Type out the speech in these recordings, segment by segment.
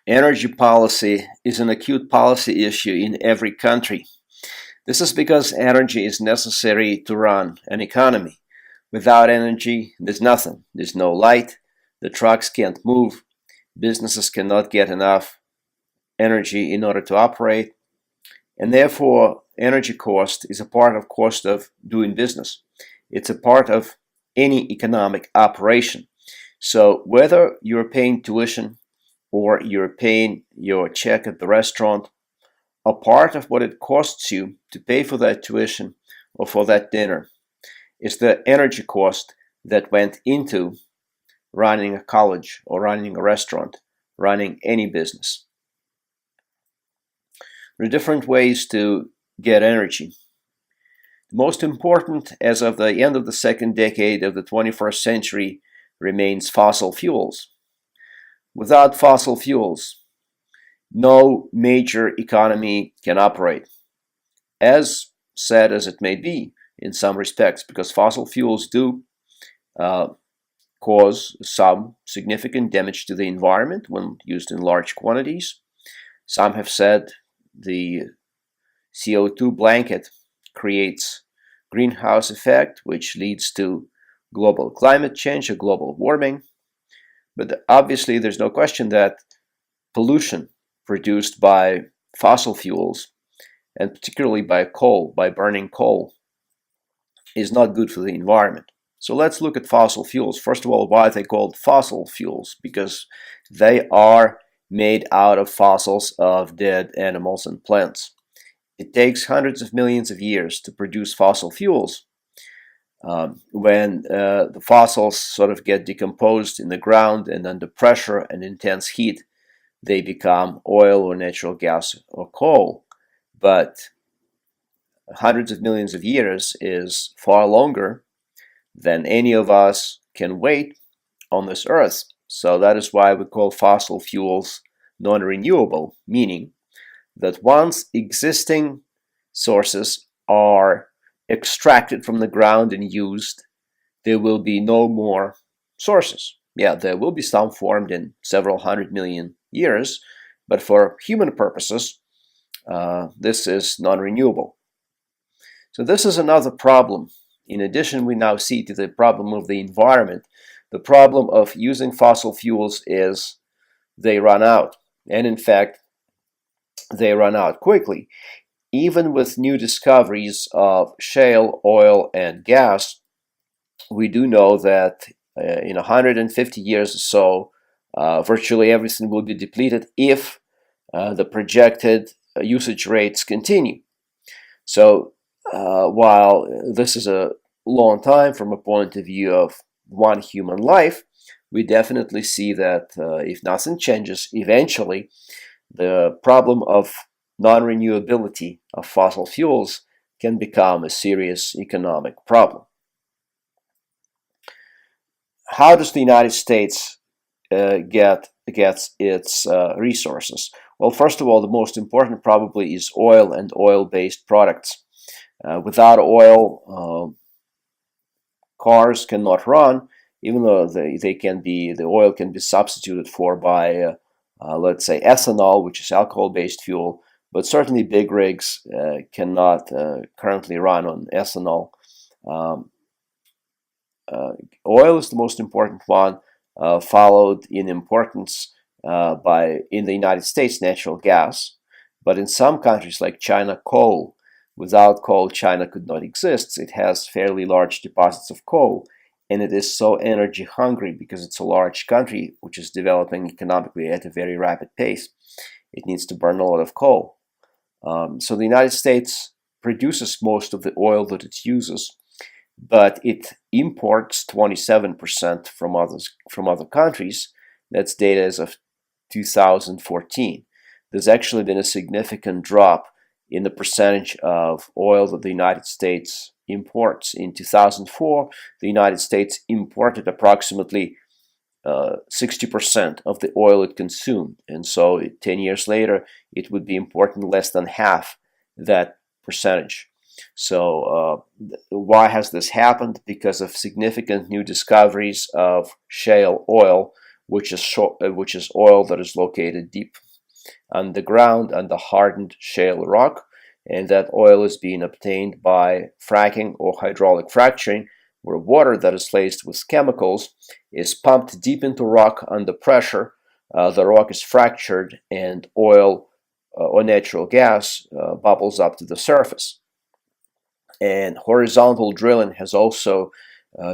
Energy policy is an acute policy issue in every country. This is because energy is necessary to run an economy. Without energy, there's nothing. There's no light, the trucks can't move, businesses cannot get enough energy in order to operate, and therefore energy cost is a part of cost of doing business. It's a part of any economic operation. So whether you're paying tuition or you're paying your check at the restaurant, a part of what it costs you to pay for that tuition or for that dinner is the energy cost that went into running a college or running a restaurant, running any business. There are different ways to get energy. The most important as of the end of the second decade of the 21st century remains fossil fuels. Without fossil fuels, no major economy can operate. As sad as it may be in some respects, because fossil fuels do cause some significant damage to the environment when used in large quantities. Some have said the CO2 blanket creates greenhouse effect, which leads to global climate change or global warming. But obviously, there's no question that pollution produced by fossil fuels, and particularly by coal, by burning coal, is not good for the environment. So let's look at fossil fuels. First of all, why are they called fossil fuels? Because they are made out of fossils of dead animals and plants. It takes hundreds of millions of years to produce fossil fuels. When the fossils sort of get decomposed in the ground and under pressure and intense heat, they become oil or natural gas or coal. But hundreds of millions of years is far longer than any of us can wait on this earth. So that is why we call fossil fuels non-renewable, meaning that once existing sources are extracted from the ground and used, there will be no more sources. Yeah, there will be some formed in several 100 million years, but for human purposes, this is non-renewable. So this is another problem. In addition, we now see to the problem of the environment. The problem of using fossil fuels is they run out. And in fact, they run out quickly. Even with new discoveries of shale, oil, and gas, we do know that in 150 years or so, virtually everything will be depleted if the projected usage rates continue. So while this is a long time from a point of view of one human life, we definitely see that if nothing changes, eventually the problem of non-renewability of fossil fuels can become a serious economic problem. How does the United States get its resources? Well, first of all, the most important probably is oil and oil-based products. Without oil, cars cannot run, even though the oil can be substituted for by let's say ethanol, which is alcohol-based fuel, but certainly big rigs cannot currently run on ethanol. Oil is the most important one, followed in importance in the United States, natural gas. But in some countries like China, coal. Without coal, China could not exist. It has fairly large deposits of coal, and it is so energy hungry because it's a large country which is developing economically at a very rapid pace. It needs to burn a lot of coal. So the United States produces most of the oil that it uses, but it imports 27% from other countries. That's data as of 2014. There's actually been a significant drop in the percentage of oil that the United States imports. In 2004, the United States imported approximately 60% of the oil it consumed, and so 10 years later it would be importing less than half that percentage. So why has this happened? Because of significant new discoveries of shale oil, which is oil that is located deep underground under hardened shale rock, and that oil is being obtained by fracking or hydraulic fracturing, where water that is laced with chemicals is pumped deep into rock under pressure. The rock is fractured, and oil or natural gas bubbles up to the surface. And horizontal drilling has also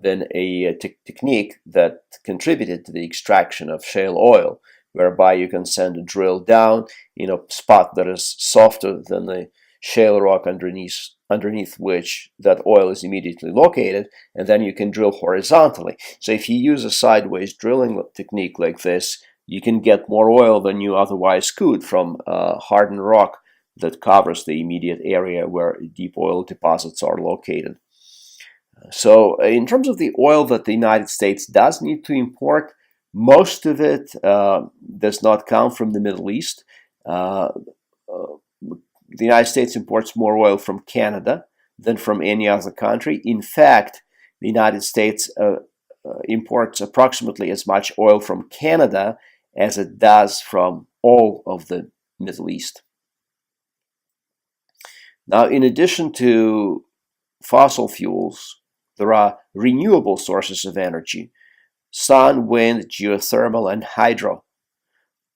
been a technique that contributed to the extraction of shale oil, whereby you can send a drill down in a spot that is softer than the shale rock underneath which that oil is immediately located, and then you can drill horizontally. So if you use a sideways drilling technique like this, you can get more oil than you otherwise could from hardened rock that covers the immediate area where deep oil deposits are located. So in terms of the oil that the United States does need to import, most of it does not come from the Middle East. The United States imports more oil from Canada than from any other country. In fact, the United States imports approximately as much oil from Canada as it does from all of the Middle East. Now, in addition to fossil fuels, there are renewable sources of energy: sun, wind, geothermal, and hydro.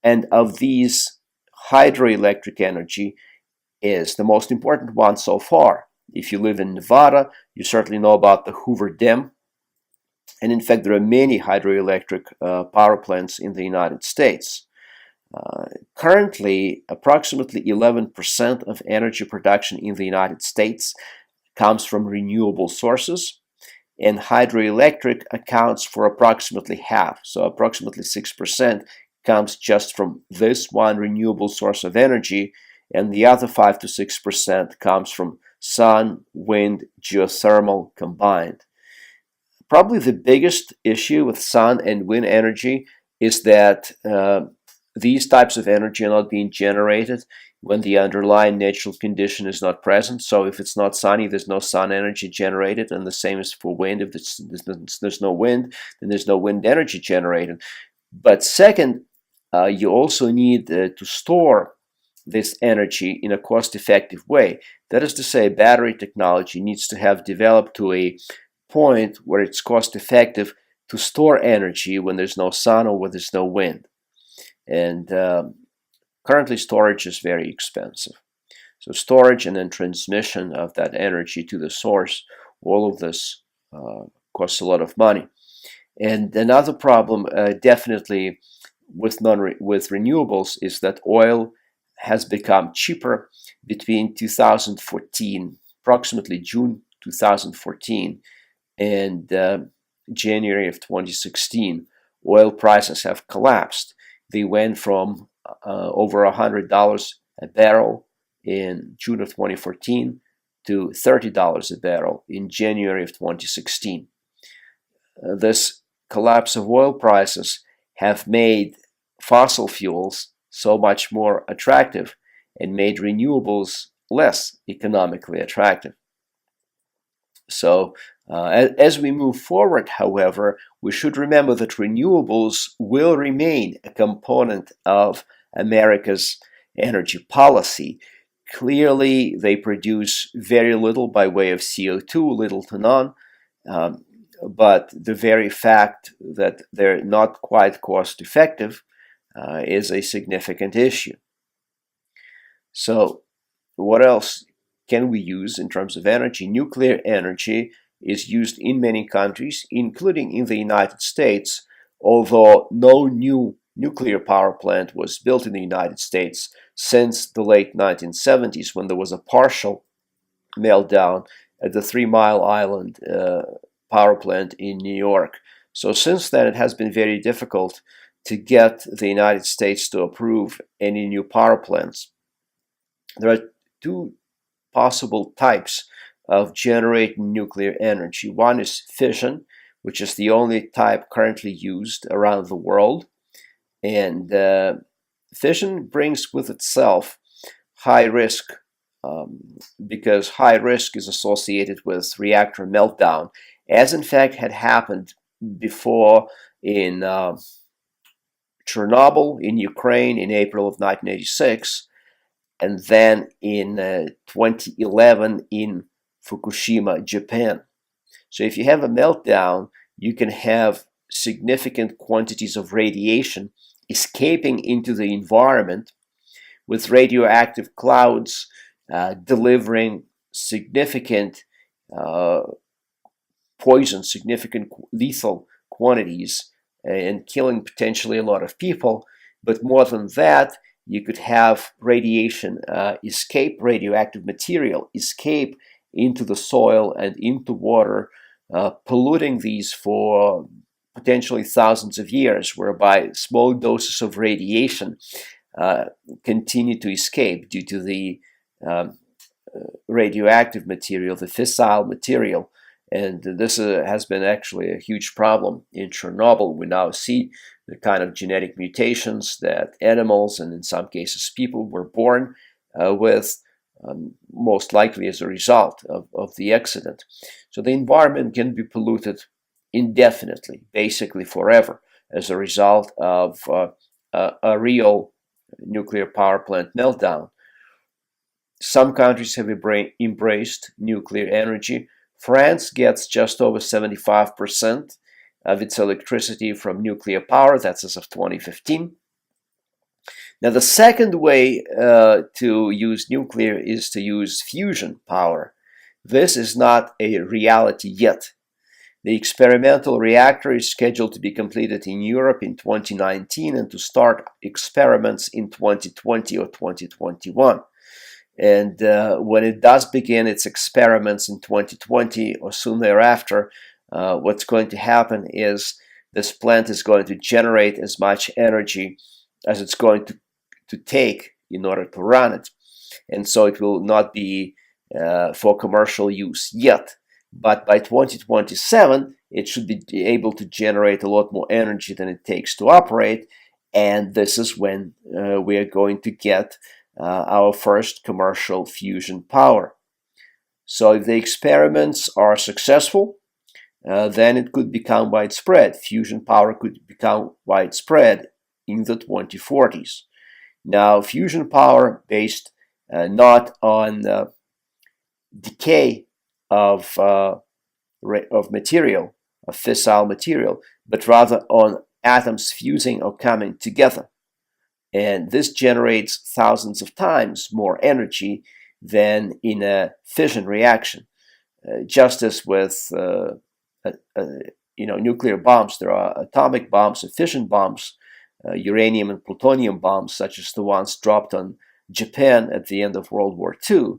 And of these, hydroelectric energy is the most important one so far. If you live in Nevada, you certainly know about the Hoover Dam. And in fact, there are many hydroelectric power plants in the United States. Currently, approximately 11% of energy production in the United States comes from renewable sources, and hydroelectric accounts for approximately half. So approximately 6% comes just from this one renewable source of energy, and the other 5 to 6% comes from sun, wind, geothermal combined. Probably the biggest issue with sun and wind energy is that these types of energy are not being generated when the underlying natural condition is not present. So if it's not sunny, there's no sun energy generated, and the same is for wind. If there's no wind, then there's no wind energy generated. But second, you also need to store this energy in a cost-effective way. That is to say, battery technology needs to have developed to a point where it's cost-effective to store energy when there's no sun or when there's no wind. And currently, storage is very expensive. So storage and then transmission of that energy to the source, all of this costs a lot of money. And another problem, definitely with renewables, is that oil has become cheaper between 2014, approximately June 2014, and January of 2016. Oil prices have collapsed. They went from over $100 a barrel in June of 2014 to $30 a barrel in January of 2016. This collapse of oil prices have made fossil fuels so much more attractive and made renewables less economically attractive. So as we move forward, however, we should remember that renewables will remain a component of America's energy policy. Clearly, they produce very little by way of CO2, little to none, but the very fact that they're not quite cost effective is a significant issue. So what else can we use in terms of energy? Nuclear energy is used in many countries, including in the United States, although no new nuclear power plant was built in the United States since the late 1970s, when there was a partial meltdown at the 3 Mile Island power plant in New York. So since then, it has been very difficult to get the United States to approve any new power plants. There are two possible types of generating nuclear energy. One is fission, which is the only type currently used around the world. And fission brings with itself high risk because high risk is associated with reactor meltdown, as in fact had happened before in Chernobyl in Ukraine in April of 1986, and then in 2011 in Fukushima, Japan. So if you have a meltdown, you can have significant quantities of radiation escaping into the environment, with radioactive clouds delivering significant uh, poison, significant lethal quantities, and killing potentially a lot of people. But more than that, you could have radiation escape, radioactive material escape into the soil and into water, polluting these for potentially thousands of years, whereby small doses of radiation uh, continue to escape due to the um, radioactive material, the fissile material. And this has been actually a huge problem in Chernobyl. We now see the kind of genetic mutations that animals and in some cases people were born with, most likely as a result of the accident. So the environment can be polluted indefinitely, basically forever, as a result of a real nuclear power plant meltdown. Some countries have embraced nuclear energy. France gets just over 75% of its electricity from nuclear power. That's as of 2015. Now, the second way to use nuclear is to use fusion power. This is not a reality yet. The experimental reactor is scheduled to be completed in Europe in 2019 and to start experiments in 2020 or 2021. And when it does begin its experiments in 2020 or soon thereafter, what's going to happen is this plant is going to generate as much energy as it's going to take in order to run it. And so it will not be for commercial use yet. But by 2027, it should be able to generate a lot more energy than it takes to operate. And this is when we are going to get our first commercial fusion power. So if the experiments are successful, then it could become widespread. Fusion power could become widespread in the 2040s. Now, fusion power based not on decay of material, of fissile material, but rather on atoms fusing or coming together. And this generates thousands of times more energy than in a fission reaction. Just as with nuclear bombs, there are atomic bombs and fission bombs, uranium and plutonium bombs, such as the ones dropped on Japan at the end of World War II,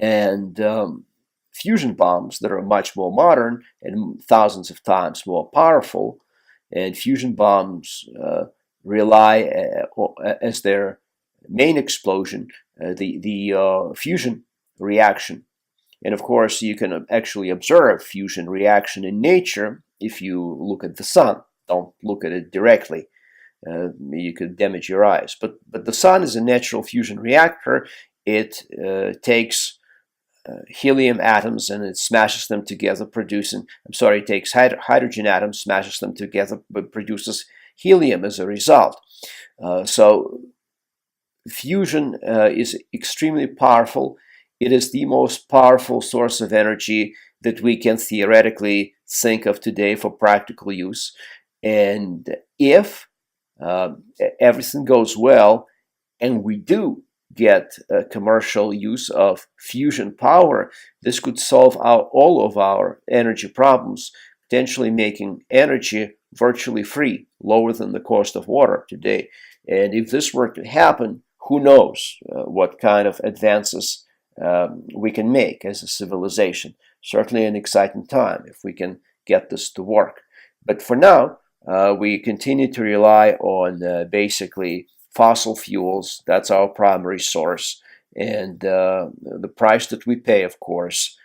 and fusion bombs that are much more modern and thousands of times more powerful. And fusion bombs rely as their main explosion the fusion reaction. And of course, you can actually observe fusion reaction in nature if you look at the sun. Don't look at it directly. You could damage your eyes. But the sun is a natural fusion reactor. It takes helium atoms and it smashes them together, it takes hydrogen atoms, smashes them together, but produces helium as a result. So fusion is extremely powerful. It is the most powerful source of energy that we can theoretically think of today for practical use. And if everything goes well, and we do get commercial use of fusion power, this could solve all of our energy problems, potentially making energy virtually free, lower than the cost of water today. And if this were to happen, who knows what kind of advances we can make as a civilization. Certainly an exciting time if we can get this to work. But for now, we continue to rely on basically fossil fuels. That's our primary source. And the price that we pay, of course,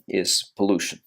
is pollution.